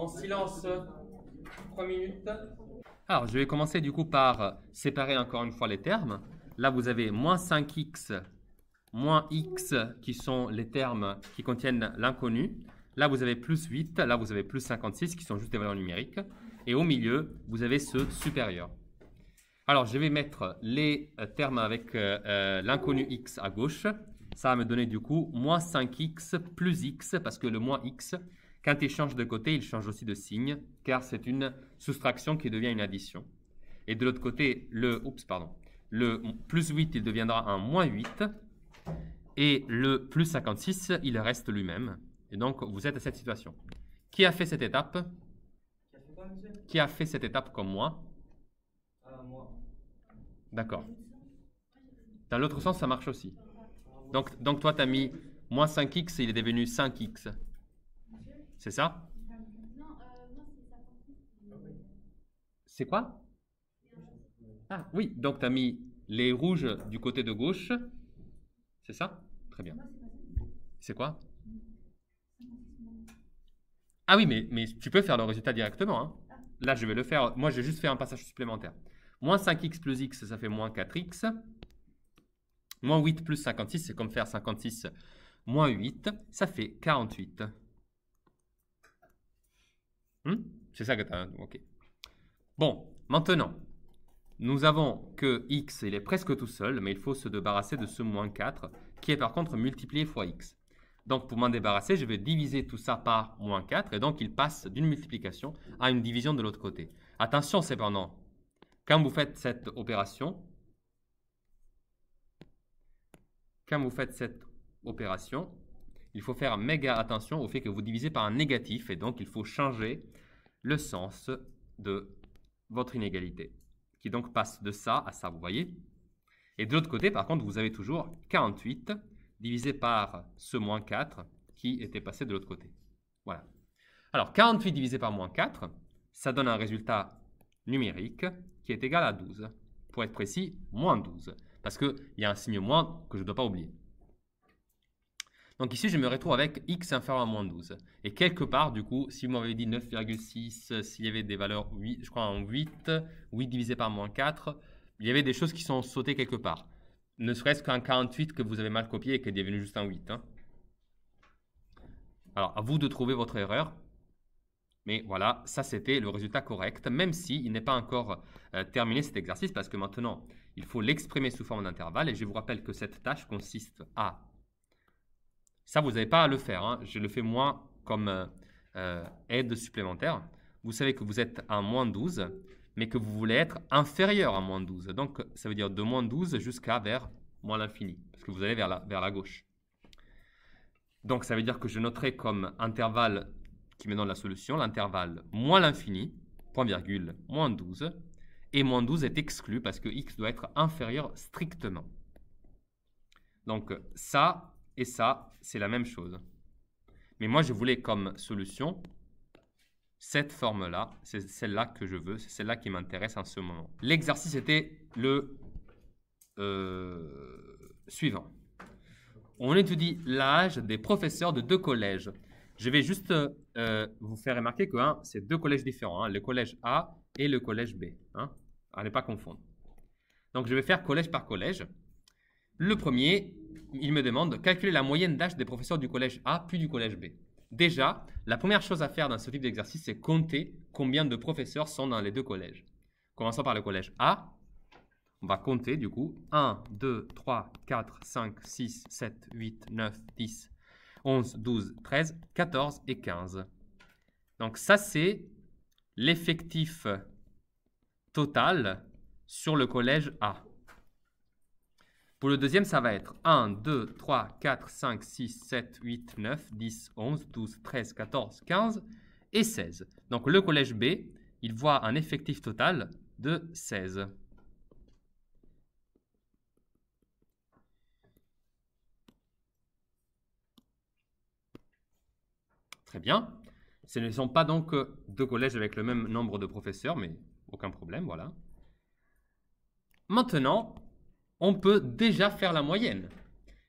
En silence, 3 minutes. Alors, je vais commencer du coup par séparer encore une fois les termes. Là, vous avez moins 5x, moins x, qui sont les termes qui contiennent l'inconnu. Là, vous avez plus 8, là, vous avez plus 56, qui sont juste des valeurs numériques. Et au milieu, vous avez ce supérieur. Alors, je vais mettre les termes avec l'inconnu x à gauche. Ça va me donner du coup moins 5x plus x, parce que le moins x, quand il change de côté, il change aussi de signe, car c'est une soustraction qui devient une addition. Et de l'autre côté, le plus 8, il deviendra un moins 8. Et le plus 56, il reste lui-même. Et donc, vous êtes à cette situation. Qui a fait cette étape? Qui a fait cette étape comme moi? Moi. D'accord. Dans l'autre sens, ça marche aussi. Donc toi, tu as mis moins 5x et il est devenu 5x. C'est ça? Non, moi c'est 56. C'est quoi? Ah oui, donc tu as mis les rouges du côté de gauche. C'est ça? Très bien. Moi c'est pas ça. C'est quoi? 56. Ah oui, mais tu peux faire le résultat directement, hein. Là, je vais le faire. Moi, j'ai juste fait un passage supplémentaire. Moins 5x plus x, ça fait moins 4x. Moins 8 plus 56, c'est comme faire 56 moins 8. Ça fait 48. C'est ça que tu as. Ok. Bon, maintenant, nous avons que x, il est presque tout seul, mais il faut se débarrasser de ce moins 4, qui est par contre multiplié fois x. Donc, pour m'en débarrasser, je vais diviser tout ça par moins 4, et donc il passe d'une multiplication à une division de l'autre côté. Attention cependant, quand vous faites cette opération, il faut faire méga attention au fait que vous divisez par un négatif, et donc il faut changer le sens de votre inégalité, qui donc passe de ça à ça, vous voyez. Et de l'autre côté, par contre, vous avez toujours 48 divisé par ce moins 4 qui était passé de l'autre côté. Voilà. Alors, 48 divisé par moins 4, ça donne un résultat numérique qui est égal à 12. Pour être précis, moins 12. Parce qu'il y a un signe moins que je ne dois pas oublier. Donc ici, je me retrouve avec x inférieur à moins 12. Et quelque part, du coup, si vous m'avez dit 9,6, s'il y avait des valeurs 8, je crois en 8, 8 divisé par moins 4, il y avait des choses qui sont sautées quelque part. Ne serait-ce qu'un 48 que vous avez mal copié et qui est devenu juste un 8. Hein. Alors, à vous de trouver votre erreur. Mais voilà, ça c'était le résultat correct, même s'il n'est pas encore terminé cet exercice, parce que maintenant, il faut l'exprimer sous forme d'intervalle. Et je vous rappelle que cette tâche consiste à... Ça, vous n'avez pas à le faire. Hein. Je le fais moi comme aide supplémentaire. Vous savez que vous êtes à moins 12, mais que vous voulez être inférieur à moins 12. Donc, ça veut dire de moins 12 jusqu'à vers moins l'infini, parce que vous allez vers la gauche. Donc, ça veut dire que je noterai comme intervalle qui me donne la solution, l'intervalle moins l'infini, point virgule, moins 12, et moins 12 est exclu parce que x doit être inférieur strictement. Donc, ça et ça, c'est la même chose. Mais moi, je voulais comme solution cette forme-là, c'est celle-là que je veux, c'est celle-là qui m'intéresse en ce moment. L'exercice était le suivant. On étudie l'âge des professeurs de 2 collèges. Je vais juste vous faire remarquer que c'est 2 collèges différents, hein, le collège A et le collège B. Hein, à ne pas confondre. Donc, je vais faire collège par collège. Le premier, il me demande de calculer la moyenne d'âge des professeurs du collège A puis du collège B. Déjà, la première chose à faire dans ce type d'exercice, c'est compter combien de professeurs sont dans les 2 collèges. Commençons par le collège A. On va compter du coup 1, 2, 3, 4, 5, 6, 7, 8, 9, 10, 11, 12, 13, 14 et 15. Donc ça, c'est l'effectif total sur le collège A. Pour le deuxième, ça va être 1, 2, 3, 4, 5, 6, 7, 8, 9, 10, 11, 12, 13, 14, 15 et 16. Donc le collège B, il voit un effectif total de 16. Très bien. Ce ne sont pas donc 2 collèges avec le même nombre de professeurs, mais aucun problème, voilà. Maintenant, on peut déjà faire la moyenne.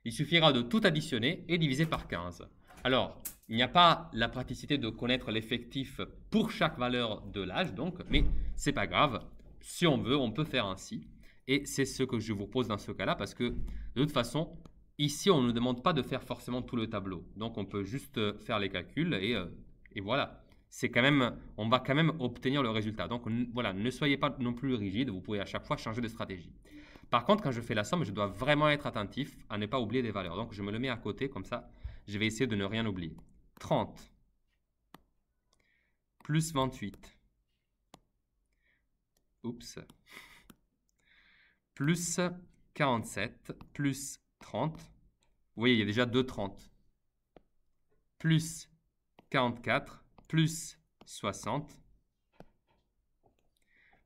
Il suffira de tout additionner et diviser par 15. Alors, il n'y a pas la praticité de connaître l'effectif pour chaque valeur de l'âge, donc, mais c'est pas grave. Si on veut, on peut faire ainsi. Et c'est ce que je vous propose dans ce cas-là, parce que de toute façon, ici, on ne nous demande pas de faire forcément tout le tableau. Donc, on peut juste faire les calculs et voilà. C'est quand même, on va quand même obtenir le résultat. Donc, voilà, ne soyez pas non plus rigide. Vous pouvez à chaque fois changer de stratégie. Par contre, quand je fais la somme, je dois vraiment être attentif à ne pas oublier des valeurs. Donc, je me le mets à côté, comme ça, je vais essayer de ne rien oublier. 30 plus 28. Oups. Plus 47 plus 30. Vous voyez, il y a déjà 2 30. Plus 44 plus 60.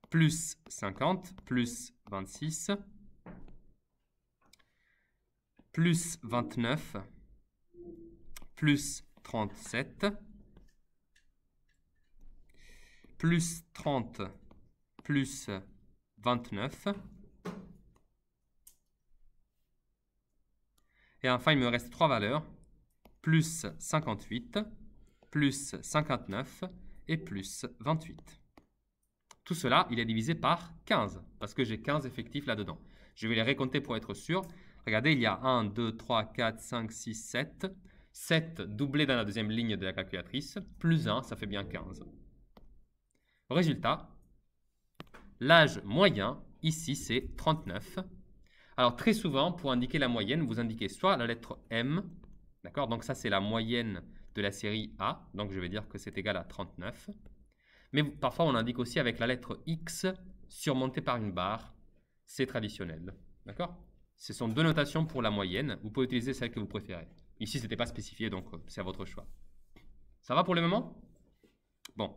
Plus 50 plus 26. Plus 29. Plus 37. Plus 30 plus 29. Et enfin, il me reste 3 valeurs. Plus 58, plus 59 et plus 28. Tout cela, il est divisé par 15, parce que j'ai 15 effectifs là-dedans. Je vais les récompter pour être sûr. Regardez, il y a 1, 2, 3, 4, 5, 6, 7. 7 doublés dans la deuxième ligne de la calculatrice, plus 1, ça fait bien 15. Résultat, l'âge moyen, ici, c'est 39. Alors, très souvent, pour indiquer la moyenne, vous indiquez soit la lettre M, d'accord? Donc, ça, c'est la moyenne de la série A. Donc, je vais dire que c'est égal à 39. Mais parfois, on indique aussi avec la lettre X surmontée par une barre. C'est traditionnel, d'accord? Ce sont 2 notations pour la moyenne. Vous pouvez utiliser celle que vous préférez. Ici, ce n'était pas spécifié, donc c'est à votre choix. Ça va pour le moment? Bon.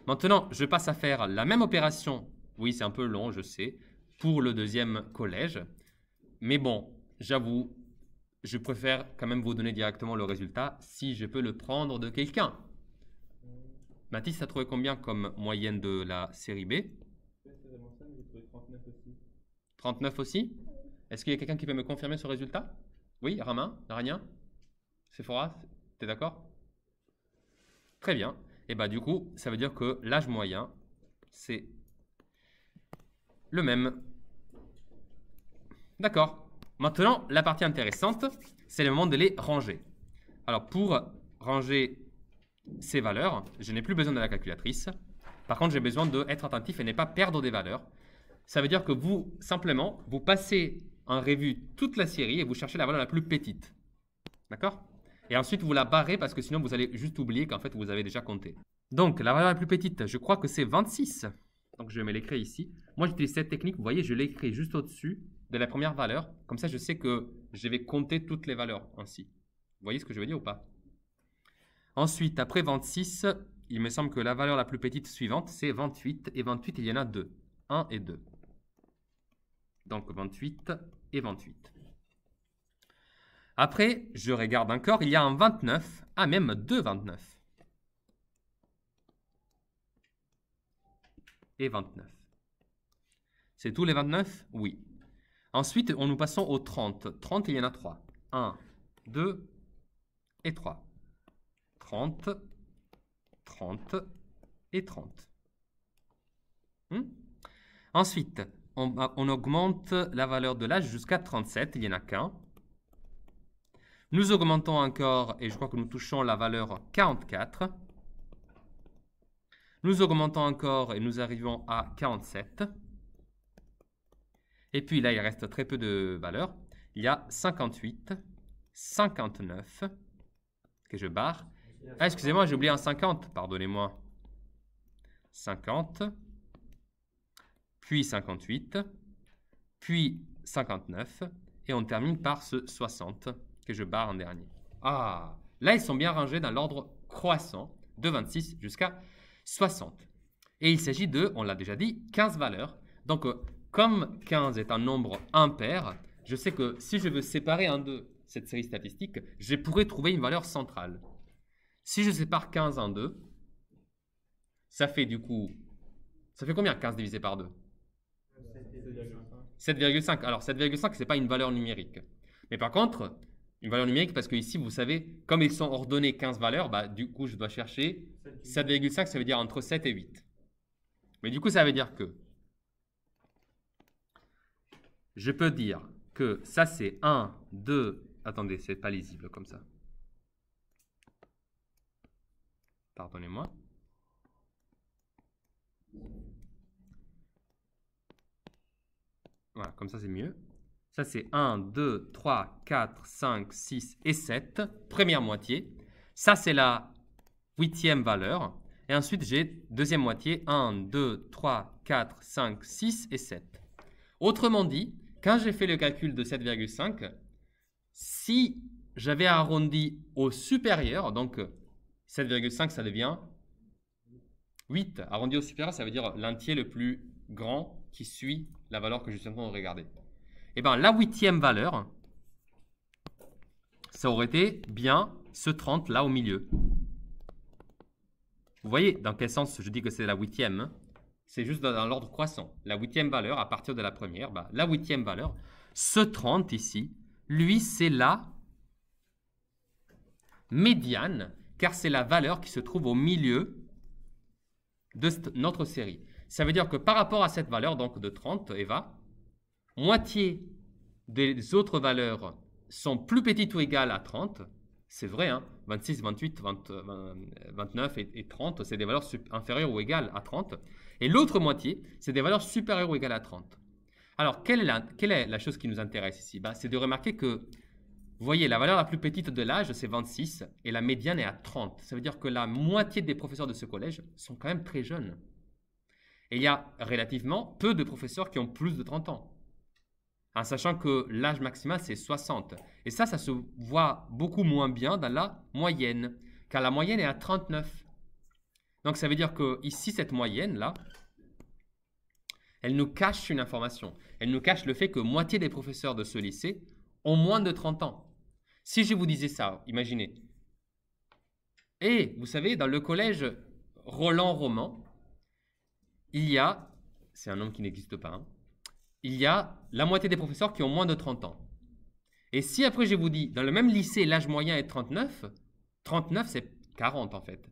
Maintenant, je passe à faire la même opération. Oui, c'est un peu long, je sais, pour le deuxième collège. Mais bon, j'avoue, je préfère quand même vous donner directement le résultat si je peux le prendre de quelqu'un. Mathis, tu as trouvé combien comme moyenne de la série B? C'est vraiment ça, mais j'ai trouvé 39 aussi. 39 aussi? Est-ce qu'il y a quelqu'un qui peut me confirmer ce résultat? Oui, Ramin, Rania, Sephora, t'es d'accord? Très bien. Et bah du coup, ça veut dire que l'âge moyen, c'est le même. D'accord. Maintenant, la partie intéressante, c'est le moment de les ranger. Alors pour ranger ces valeurs, je n'ai plus besoin de la calculatrice. Par contre, j'ai besoin d'être attentif et ne pas perdre des valeurs. Ça veut dire que vous, simplement, vous passez en revue toute la série et vous cherchez la valeur la plus petite. D'accord? Et ensuite, vous la barrez parce que sinon, vous allez juste oublier qu'en fait, vous avez déjà compté. Donc, la valeur la plus petite, je crois que c'est 26. Donc, je vais l'écrire ici. Moi, j'utilise cette technique. Vous voyez, je l'écris juste au-dessus de la première valeur. Comme ça, je sais que je vais compter toutes les valeurs ainsi. Vous voyez ce que je veux dire ou pas? Ensuite, après 26, il me semble que la valeur la plus petite suivante, c'est 28. Et 28, il y en a 2. 1 et 2. Donc, 28 et 28. Après, je regarde encore, il y a un 29, même 2 29. Et 29. C'est tous les 29? Oui. Ensuite, nous passons au 30. 30, il y en a 3. 1, 2 et 3. 30, 30 et 30. Ensuite, on augmente la valeur de l'âge jusqu'à 37, il n'y en a qu'un. Nous augmentons encore, et je crois que nous touchons la valeur 44. Nous augmentons encore et nous arrivons à 47. Et puis là, il reste très peu de valeurs. Il y a 58, 59, que je barre. Ah, excusez-moi, j'ai oublié un 50, pardonnez-moi. 50, puis 58, puis 59, et on termine par ce 60 que je barre en dernier. Ah, là, ils sont bien rangés dans l'ordre croissant de 26 jusqu'à 60. Et il s'agit de, on l'a déjà dit, 15 valeurs. Donc, comme 15 est un nombre impair, je sais que si je veux séparer en deux cette série statistique, je pourrais trouver une valeur centrale. Si je sépare 15 en 2, ça fait du coup... Ça fait combien 15 divisé par 2? 7,5. Alors 7,5, ce n'est pas une valeur numérique. Mais par contre, Une valeur numérique parce que ici, vous savez, comme ils sont ordonnés 15 valeurs, bah, du coup, je dois chercher 7,5, ça veut dire entre 7 et 8. Mais du coup, ça veut dire que je peux dire que ça, c'est 1, 2... Attendez, c'est pas lisible comme ça. Pardonnez-moi. Voilà, comme ça, c'est mieux. Ça, c'est 1, 2, 3, 4, 5, 6 et 7. Première moitié. Ça, c'est la 8e valeur. Et ensuite, j'ai deuxième moitié. 1, 2, 3, 4, 5, 6 et 7. Autrement dit, quand j'ai fait le calcul de 7,5, si j'avais arrondi au supérieur, donc 7,5, ça devient 8. Arrondi au supérieur, ça veut dire l'entier le plus grand qui suit la valeur que je suis en train de regarder. Et bien, la 8e valeur, ça aurait été bien ce 30 là au milieu. Vous voyez dans quel sens je dis que c'est la 8e, hein? C'est juste dans l'ordre croissant. La 8e valeur à partir de la première, bah, la 8e valeur, ce 30 ici, lui, c'est la médiane, car c'est la valeur qui se trouve au milieu de notre série. Ça veut dire que par rapport à cette valeur, donc de 30, Eva, moitié des autres valeurs sont plus petites ou égales à 30. C'est vrai, hein, 26, 28, 29 et 30, c'est des valeurs inférieures ou égales à 30. Et l'autre moitié, c'est des valeurs supérieures ou égales à 30. Alors, quelle est la chose qui nous intéresse ici? Ben, c'est de remarquer que, vous voyez, la valeur la plus petite de l'âge, c'est 26, et la médiane est à 30. Ça veut dire que la moitié des professeurs de ce collège sont quand même très jeunes. Et il y a relativement peu de professeurs qui ont plus de 30 ans. En sachant que l'âge maximal, c'est 60. Et ça se voit beaucoup moins bien dans la moyenne, car la moyenne est à 39. Donc, ça veut dire que ici, cette moyenne-là, elle nous cache une information. Elle nous cache le fait que moitié des professeurs de ce lycée ont moins de 30 ans. Si je vous disais ça, imaginez. Et, vous savez, dans le collège Roland-Roman, il y a, c'est un nom qui n'existe pas, hein, il y a la moitié des professeurs qui ont moins de 30 ans. Et si après je vous dis, dans le même lycée, l'âge moyen est 39, 39 c'est 40 en fait.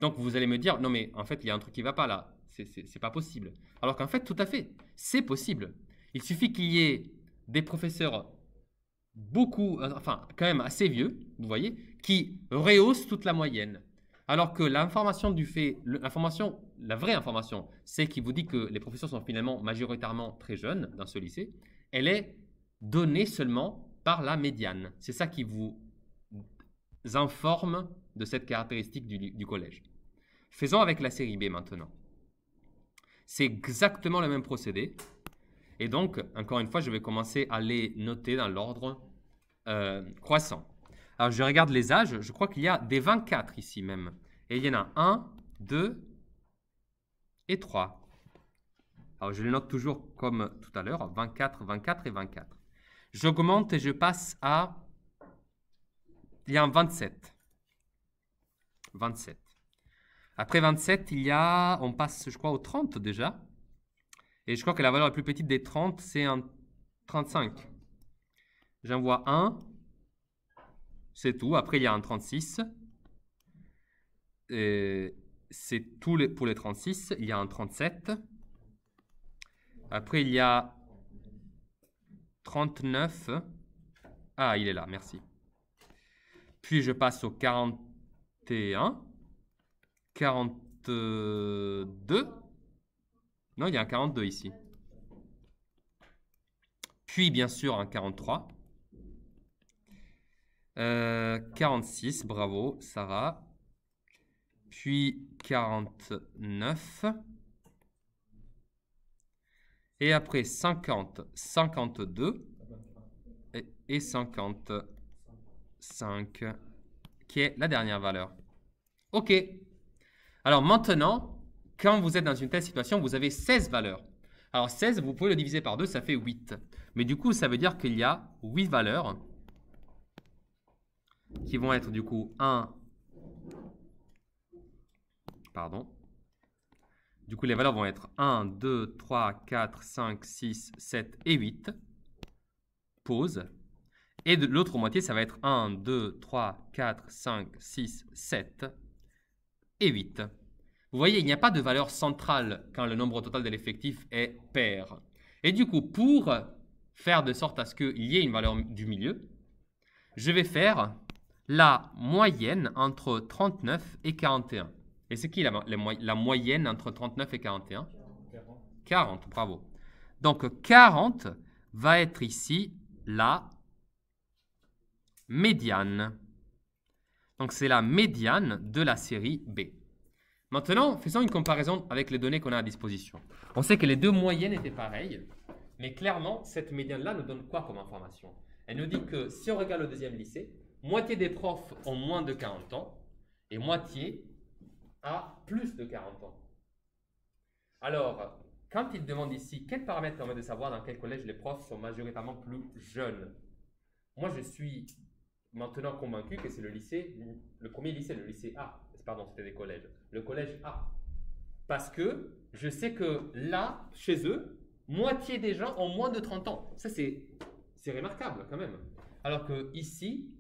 Donc vous allez me dire, non mais en fait il y a un truc qui ne va pas là, c'est pas possible. Alors qu'en fait tout à fait, c'est possible. Il suffit qu'il y ait des professeurs beaucoup, enfin quand même assez vieux, vous voyez, qui rehaussent toute la moyenne. Alors que l'information du fait, la vraie information, c'est qui vous dit que les professeurs sont finalement majoritairement très jeunes dans ce lycée, elle est donnée seulement par la médiane. C'est ça qui vous informe de cette caractéristique du collège. Faisons avec la série B maintenant. C'est exactement le même procédé. Et donc, encore une fois, je vais commencer à les noter dans l'ordre croissant. Alors, je regarde les âges. Je crois qu'il y a des 24 ici même. Et il y en a 1, 2 et 3. Alors, je les note toujours comme tout à l'heure. 24, 24 et 24. J'augmente et je passe à... Il y a un 27. 27. Après 27, on passe, je crois, au 30 déjà. Et je crois que la valeur la plus petite des 30, c'est un 35. J'en vois un. C'est tout. Après, il y a un 36. C'est tout pour les 36. Il y a un 37. Après, il y a 39. Ah, il est là, merci. Puis, je passe au 41. 42. Non, il y a un 42 ici. Puis, bien sûr, un 43. 46, bravo, Sarah. Puis 49. Et après 50, 52 et 55, qui est la dernière valeur. OK. Alors maintenant, quand vous êtes dans une telle situation, vous avez 16 valeurs. Alors 16, vous pouvez le diviser par 2, ça fait 8. Mais du coup, ça veut dire qu'il y a 8 valeurs qui vont être du coup 1. Pardon. Du coup, les valeurs vont être 1, 2, 3, 4, 5, 6, 7 et 8. Pause. Et de l'autre moitié, ça va être 1, 2, 3, 4, 5, 6, 7 et 8. Vous voyez, il n'y a pas de valeur centrale quand le nombre total de l'effectif est pair. Et du coup, pour faire de sorte à ce qu'il y ait une valeur du milieu, je vais faire la moyenne entre 39 et 41. Et c'est qui la moyenne entre 39 et 41? 40, bravo. Donc 40 va être ici la médiane. Donc c'est la médiane de la série B. Maintenant, faisons une comparaison avec les données qu'on a à disposition. On sait que les deux moyennes étaient pareilles, mais clairement, cette médiane-là nous donne quoi comme information? Elle nous dit que si on regarde le deuxième lycée, moitié des profs ont moins de 40 ans et moitié a plus de 40 ans. Alors, quand il demande ici quel paramètre permet de savoir dans quel collège les profs sont majoritairement plus jeunes, moi je suis maintenant convaincu que c'est le lycée, le premier lycée, le lycée A. Pardon, c'était des collèges. Le collège A. Parce que je sais que là, chez eux, moitié des gens ont moins de 30 ans. Ça, c'est remarquable quand même. Alors que ici,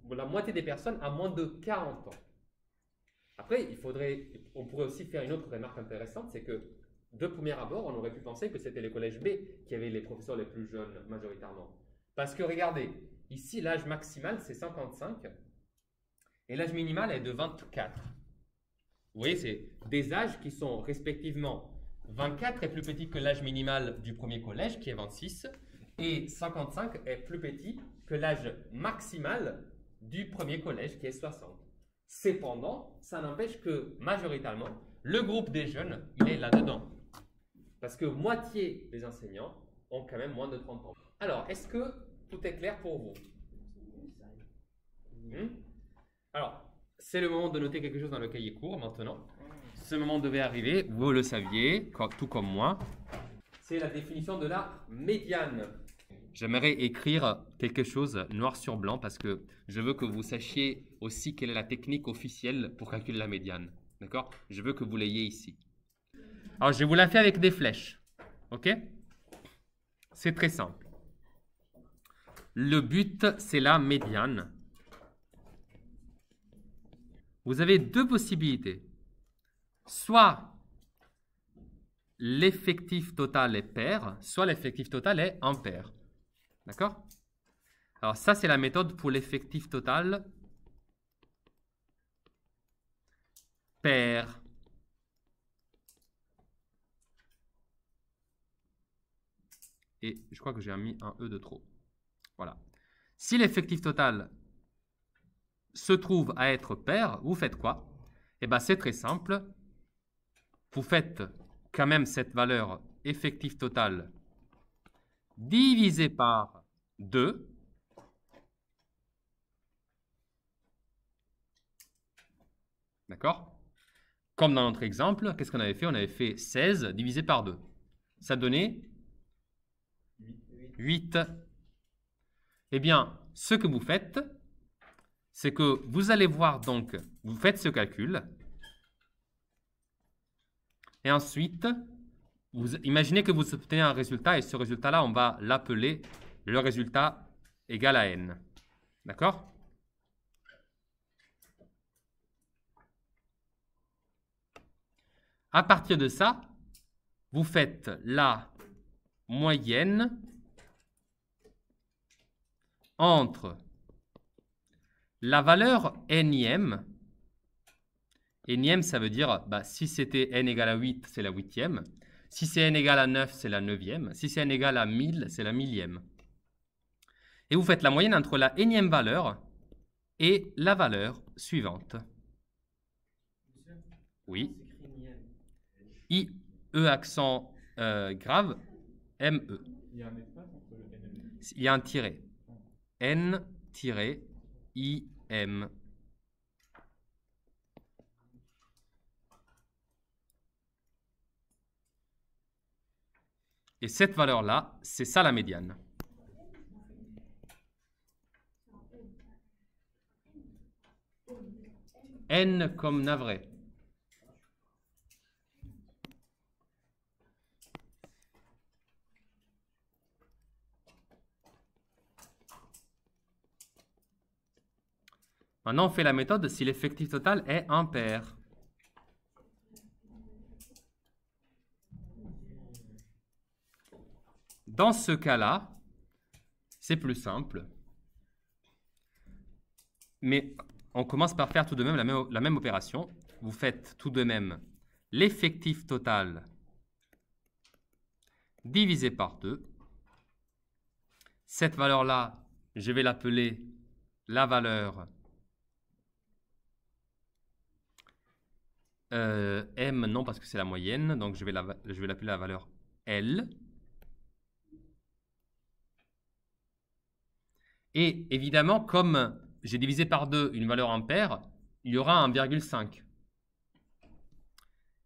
la moitié des personnes a moins de 40 ans. Après, on pourrait aussi faire une autre remarque intéressante, c'est que de premier abord, on aurait pu penser que c'était les collèges B qui avaient les professeurs les plus jeunes majoritairement. Parce que regardez, ici, l'âge maximal, c'est 55 et l'âge minimal est de 24. Vous voyez, c'est des âges qui sont respectivement 24 est plus petit que l'âge minimal du premier collège, qui est 26, et 55 est plus petit que l'âge maximal du premier collège, qui est 60. Cependant, ça n'empêche que, majoritairement, le groupe des jeunes, il est là-dedans. Parce que moitié des enseignants ont quand même moins de 30 ans. Alors, est-ce que tout est clair pour vous? Alors, c'est le moment de noter quelque chose dans le cahier court maintenant. Ce moment devait arriver, vous le saviez, tout comme moi. C'est la définition de la médiane. J'aimerais écrire quelque chose noir sur blanc parce que je veux que vous sachiez aussi quelle est la technique officielle pour calculer la médiane. D'accord? Je veux que vous l'ayez ici. Alors, je vous la fais avec des flèches. OK? C'est très simple. Le but, c'est la médiane. Vous avez deux possibilités. Soit l'effectif total est pair, soit l'effectif total est impair. D'accord? Alors ça, c'est la méthode pour l'effectif total pair. Et je crois que j'ai mis un E de trop. Voilà. Si l'effectif total se trouve à être pair, vous faites quoi? Eh bien, c'est très simple. Vous faites quand même cette valeur effectif total divisé par 2. D'accord? Comme dans notre exemple, qu'est-ce qu'on avait fait? On avait fait 16 divisé par 2. Ça donnait 8. Eh bien, ce que vous faites, c'est que vous allez voir donc, vous faites ce calcul, et ensuite, vous imaginez que vous obtenez un résultat, et ce résultat-là, on va l'appeler le résultat égal à n. D'accord? À partir de ça, vous faites la moyenne entre la valeur nième. Nième, ça veut dire, si c'était n égale à 8, c'est la huitième. Si c'est n égale à 9, c'est la neuvième. Si c'est n égale à 1000, c'est la millième. Et vous faites la moyenne entre la énième valeur et la valeur suivante. Oui. I, E accent grave, M, E. Il y a un espace entre le N et le I. Il y a un tiret. N-I-M. Et cette valeur-là, c'est ça la médiane. N comme navré. Maintenant, on fait la méthode si l'effectif total est impair. Dans ce cas-là, c'est plus simple. Mais on commence par faire tout de même la même opération. Vous faites tout de même l'effectif total divisé par 2. Cette valeur-là, je vais l'appeler la valeur M, non, parce que c'est la moyenne. Donc, je vais l'appeler la valeur L. Et évidemment, comme j'ai divisé par 2 une valeur impaire, il y aura 1,5.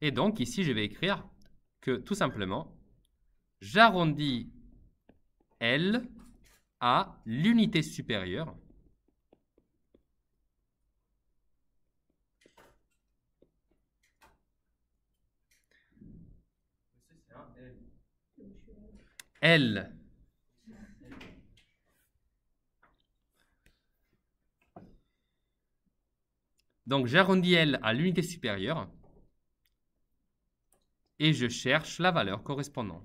Et donc, ici, je vais écrire que, tout simplement, j'arrondis L à l'unité supérieure. L. Donc, j'arrondis L à l'unité supérieure et je cherche la valeur correspondante.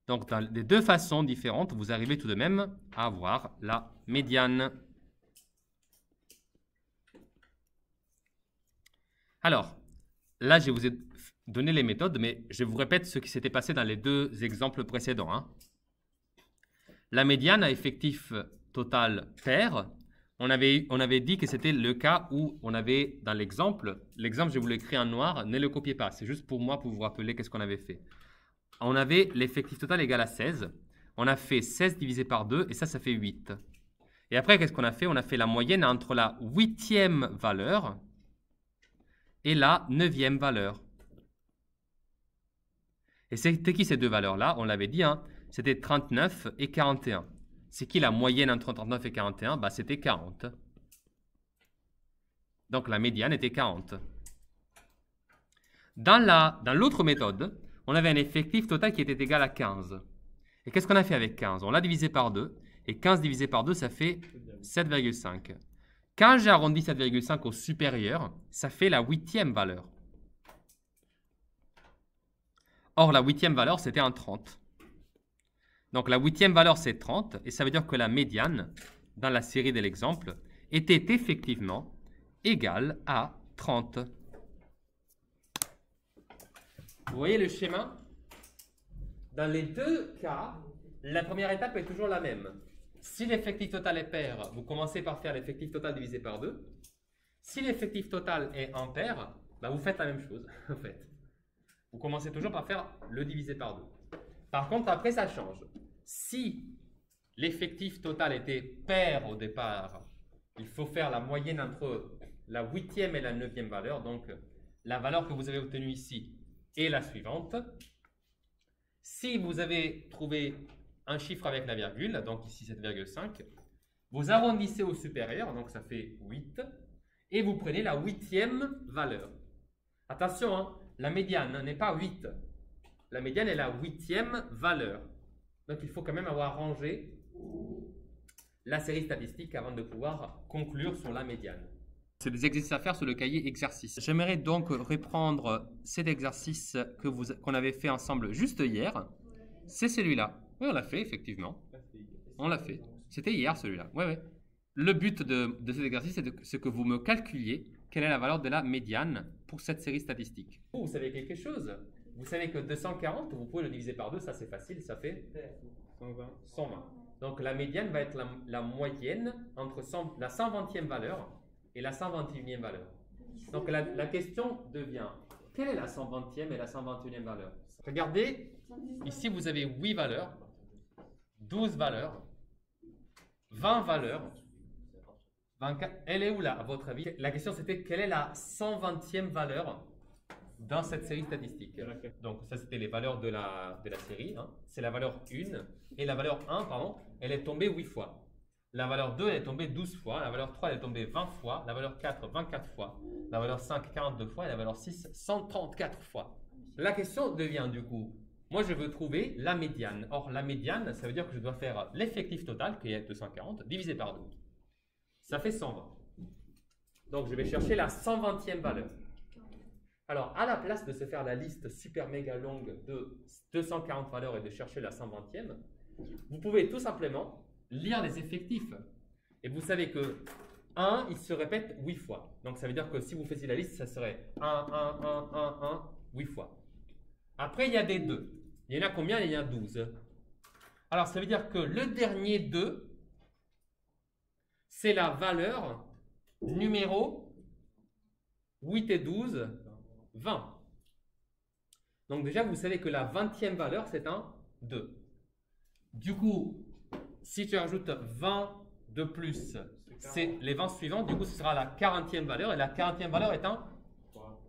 Donc, dans les deux façons différentes, vous arrivez tout de même à avoir la médiane. Alors, là, je vous ai donné les méthodes, mais je vous répète ce qui s'était passé dans les deux exemples précédents, hein. La médiane à effectif total pair, on avait dit que c'était le cas où on avait, dans l'exemple, je vous l'ai écrit en noir, ne le copiez pas, c'est juste pour moi, pour vous rappeler qu'est-ce qu'on avait fait. On avait l'effectif total égal à 16. On a fait 16 divisé par 2 et ça fait 8. Et après, qu'est-ce qu'on a fait? On a fait la moyenne entre la 8e valeur et la 9e valeur. Et c'était qui ces deux valeurs-là? On l'avait dit, hein, c'était 39 et 41. C'est qui la moyenne entre 39 et 41? Bah, c'était 40. Donc la médiane était 40. Dans l'autre méthode, on avait un effectif total qui était égal à 15. Et qu'est-ce qu'on a fait avec 15? On l'a divisé par 2. Et 15 divisé par 2, ça fait 7,5. Quand j'arrondis 7,5 au supérieur, ça fait la 8e valeur. Or, la 8e valeur, c'était un 30. Donc, la 8e valeur, c'est 30. Et ça veut dire que la médiane, dans la série de l'exemple, était effectivement égale à 30. Vous voyez le schéma? Dans les deux cas, la première étape est toujours la même. Si l'effectif total est pair, vous commencez par faire l'effectif total divisé par 2. Si l'effectif total est impair, bah vous faites la même chose, en fait. Vous commencez toujours par faire le divisé par 2. Par contre, après, ça change. Si l'effectif total était pair au départ, il faut faire la moyenne entre la 8e et la 9e valeur. Donc, la valeur que vous avez obtenue ici est la suivante. Si vous avez trouvé un chiffre avec la virgule, donc ici 7,5, vous arrondissez au supérieur, donc ça fait 8, et vous prenez la 8e valeur. Attention, hein, la médiane n'est pas 8. La médiane est la 8e valeur. Donc il faut quand même avoir rangé la série statistique avant de pouvoir conclure sur la médiane. C'est des exercices à faire sur le cahier exercice. J'aimerais donc reprendre cet exercice qu'on avait fait ensemble juste hier. C'est celui-là. Oui, on l'a fait, effectivement. On l'a fait. C'était hier, celui-là. Oui, oui. Le but de cet exercice, c'est que vous me calculiez quelle est la valeur de la médiane pour cette série statistique. Vous savez quelque chose? Vous savez que 240, vous pouvez le diviser par 2, ça c'est facile, ça fait 120. Donc la médiane va être la moyenne entre la 120e valeur et la 121e valeur. Donc la question devient, quelle est la 120e et la 121e valeur? Regardez, ici vous avez 8 valeurs, 12 valeurs, 20 valeurs, 24. Elle est où là, à votre avis? La question c'était, quelle est la 120e valeur dans cette série statistique? Donc ça c'était les valeurs de la série, hein. C'est la valeur 1, et la valeur 1, pardon, elle est tombée 8 fois. la valeur 2 elle est tombée 12 fois, la valeur 3 elle est tombée 20 fois, la valeur 4 24 fois, la valeur 5 42 fois et la valeur 6 134 fois. La question devient du coup, moi je veux trouver la médiane. Or la médiane, ça veut dire que je dois faire l'effectif total qui est 240 divisé par 2. Ça fait 120. Donc je vais chercher la 120e valeur. Alors à la place de se faire la liste super méga longue de 240 valeurs et de chercher la 120e, vous pouvez tout simplement lire les effectifs. Et vous savez que 1, il se répète 8 fois. Donc ça veut dire que si vous faisiez la liste, ça serait 1, 1, 1, 1, 1, 8 fois. Après, il y a des 2. Il y en a combien? Il y en a 12. Alors ça veut dire que le dernier 2, c'est la valeur numéro 8 et 12, 20. Donc déjà, vous savez que la 20e valeur, c'est un 2. Du coup, si tu ajoutes 20 de plus, c'est les 20 suivants. Du coup, ce sera la 40e valeur. Et la 40e valeur est un 3.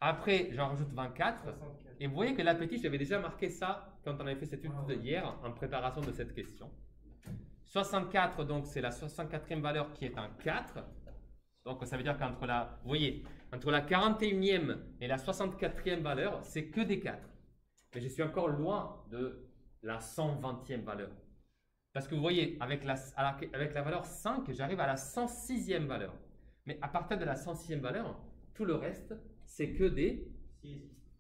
Après, j'en rajoute 24. 64. Et vous voyez que là, petit, j'avais déjà marqué ça quand on avait fait cette étude hier en préparation de cette question. 64, donc c'est la 64e valeur qui est un 4. Donc ça veut dire qu'entre la, vous voyez, entre la 41e et la 64e valeur, c'est que des 4. Mais je suis encore loin de la 120e valeur. Parce que vous voyez, avec la valeur 5, j'arrive à la 106e valeur. Mais à partir de la 106e valeur, tout le reste, c'est que des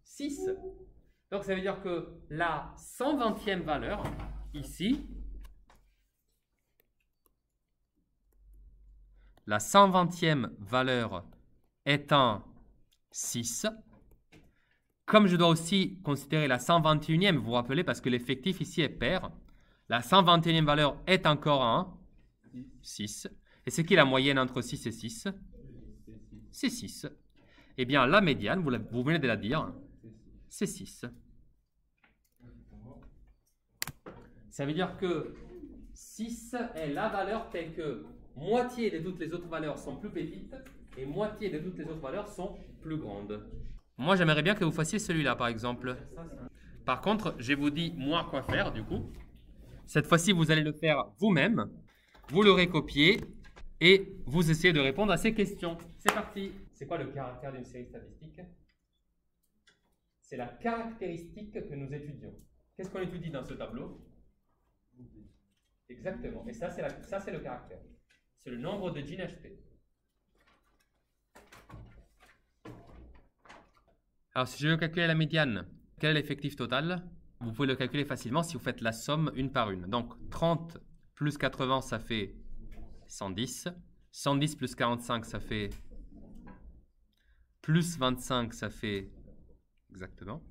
6. Donc ça veut dire que la 120e valeur, ici, la 120e valeur est un 6. Comme je dois aussi considérer la 121e, vous vous rappelez, parce que l'effectif ici est pair, la 121e valeur est encore un 6. Et c'est qui la moyenne entre 6 et 6? C'est 6. Eh bien, la médiane, vous venez de la dire, c'est 6. Ça veut dire que 6 est la valeur telle que moitié de toutes les autres valeurs sont plus petites et moitié de toutes les autres valeurs sont plus grandes. Moi, j'aimerais bien que vous fassiez celui-là, par exemple. Par contre, je vous dis, moi, quoi faire, du coup. Cette fois-ci, vous allez le faire vous-même. Vous le recopiez et vous essayez de répondre à ces questions. C'est parti. C'est quoi le caractère d'une série statistique? C'est la caractéristique que nous étudions. Qu'est-ce qu'on étudie dans ce tableau? Exactement. Et ça, c'est le caractère. C'est le nombre de Gin HP. Alors, si je veux calculer la médiane, quel est l'effectif total? Vous pouvez le calculer facilement si vous faites la somme une par une. Donc, 30 plus 80, ça fait 110. 110 plus 45, ça fait plus 25, ça fait exactement.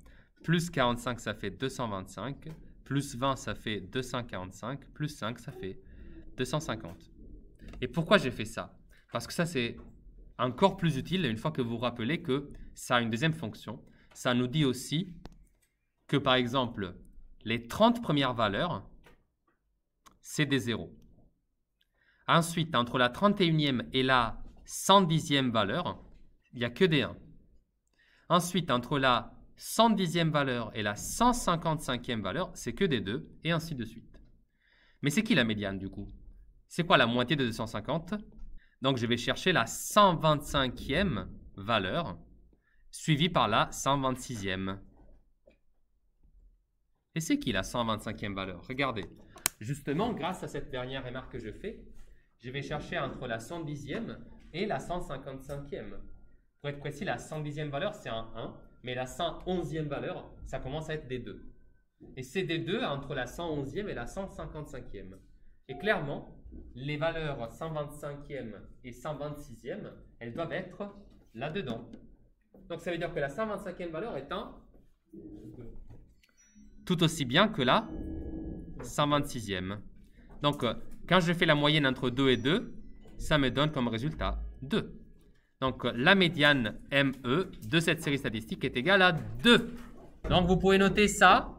Plus 45, ça fait 225. Plus 20, ça fait 245. Plus 5, ça fait 250. Et pourquoi j'ai fait ça? Parce que ça, c'est encore plus utile une fois que vous vous rappelez que ça a une deuxième fonction. Ça nous dit aussi que, par exemple, les 30 premières valeurs, c'est des zéros. Ensuite, entre la 31e et la 110e valeur, il n'y a que des 1. Ensuite, entre la 110e valeur et la 155e valeur, c'est que des 2, et ainsi de suite. Mais c'est qui la médiane, du coup? C'est quoi la moitié de 250? Donc, je vais chercher la 125e valeur, suivie par la 126e. Et c'est qui la 125e valeur? Regardez. Justement, grâce à cette dernière remarque que je fais, je vais chercher entre la 110e et la 155e. Pour être précis, la 110e valeur, c'est un 1, mais la 111e valeur, ça commence à être des 2. Et c'est des 2 entre la 111e et la 155e. Et clairement, les valeurs 125e et 126e, elles doivent être là-dedans. Donc ça veut dire que la 125e valeur est un tout aussi bien que la 126e. Donc, quand je fais la moyenne entre 2 et 2, ça me donne comme résultat 2. Donc, la médiane ME de cette série statistique est égale à 2. Donc, vous pouvez noter ça